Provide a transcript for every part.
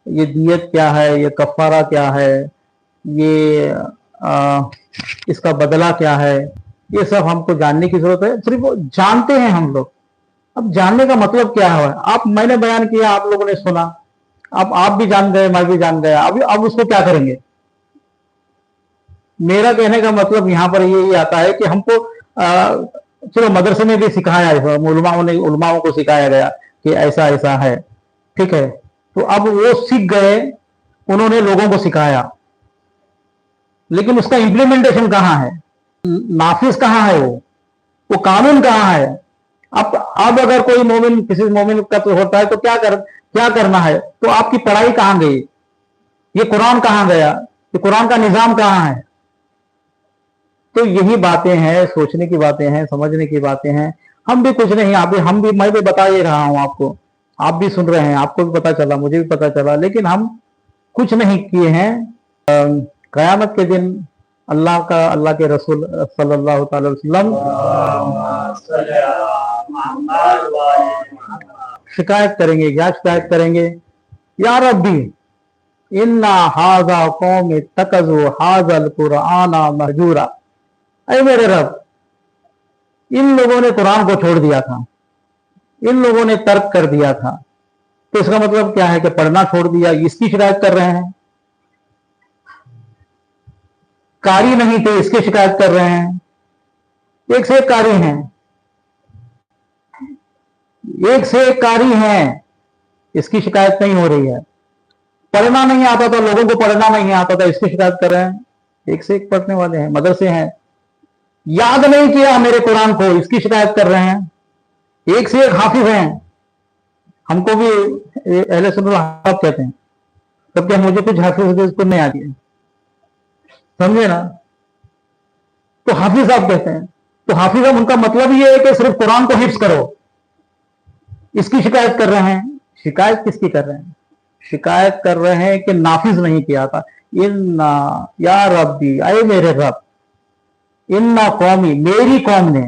ये दियत क्या है, ये कफारा क्या है, ये इसका बदला क्या है, ये सब हमको जानने की जरूरत है। सिर्फ जानते हैं हम लोग। अब जानने का मतलब क्या है? मैंने बयान किया, आप लोगों ने सुना, अब आप भी जान गए, मैं भी जान गया। अब उसको क्या करेंगे? मेरा कहने का मतलब यहाँ पर यही आता है कि हमको चलो मदरसे में भी सिखाया है, उलमाओं को सिखाया गया कि ऐसा ऐसा है, ठीक है। तो अब वो सीख गए, उन्होंने लोगों को सिखाया, लेकिन उसका इम्प्लीमेंटेशन कहाँ है? नाफिज कहाँ है? वो कानून कहाँ है? अब अगर कोई मोमिन, किसी मोमिन का तो होता है तो क्या करना है? तो आपकी पढ़ाई कहाँ गई? ये कुरान कहाँ गया? ये कुरान का निजाम कहाँ है? तो यही बातें हैं, सोचने की बातें हैं, समझने की बातें हैं। हम भी कुछ नहीं, मैं भी बता ही रहा हूं आपको, आप भी सुन रहे हैं, आपको भी पता चला, मुझे भी पता चला, लेकिन हम कुछ नहीं किए हैं। कयामत के दिन अल्लाह के रसूल सल्लल्लाहु अलैहि वसल्लम शिकायत करेंगे। क्या शिकायत करेंगे? या रब्बी इन्ना हाजा कौम तकज़ु हाजल कुराना महजूरा। ऐ मेरे रब, इन लोगों ने कुरान को छोड़ दिया था, इन लोगों ने तर्क कर दिया था। तो इसका मतलब क्या है कि पढ़ना छोड़ दिया, इसकी शिकायत कर रहे हैं। कारी नहीं थे, इसकी शिकायत कर रहे हैं। एक से एक कारी हैं, एक से एक कारी हैं, इसकी शिकायत नहीं हो रही है। पढ़ना नहीं आता था, लोगों को पढ़ना नहीं आता था, इसकी शिकायत कर रहे हैं। एक से एक पढ़ने वाले हैं, मदरसे हैं। याद नहीं किया मेरे कुरान को, इसकी शिकायत कर रहे हैं। एक से एक हाफिज हैं, हमको भी अहले सुन्नत हाफिज कहते हैं, जबकि मुझे कुछ हाफिज को नहीं आती है, समझे ना? तो हाफिज आप कहते हैं, तो हाफिज अब उनका मतलब ये है कि सिर्फ कुरान को हिफ्ज करो, इसकी शिकायत कर रहे हैं। शिकायत किसकी कर रहे हैं? शिकायत कर रहे हैं कि नाफिज नहीं किया था। इन्ना या रब्बी, आए मेरे रब, इन्ना कौमी, मेरी कौम ने।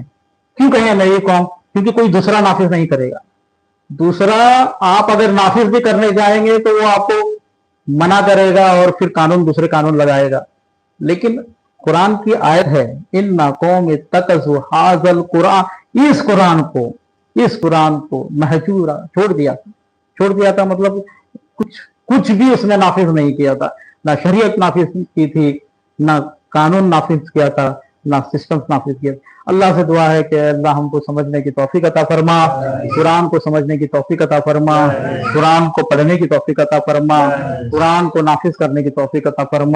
क्यों कहें मेरी कौम? क्योंकि कोई दूसरा नाफिज नहीं करेगा। दूसरा आप अगर नाफिज भी करने जाएंगे तो वो आपको मना करेगा और फिर दूसरे कानून लगाएगा। लेकिन कुरान की आयत है, इन्ना कौम तकज़ु हाज़ल कुरान, इस कुरान को महजूरा, छोड़ दिया था मतलब कुछ भी उसने नाफिज नहीं किया था। ना शरीयत नाफिज की थी, ना कानून नाफिज किया था, ना सिस्टम नाफिज किया। अल्लाह से दुआ है कि अल्लाह हमको समझने की तौफीक अता फरमा, कुरान को समझने की तौफीक अता फरमा, कुरान को पढ़ने की तौफीक अता फरमा, कुरान को नाफिज करने की तौफीक अता फरमा।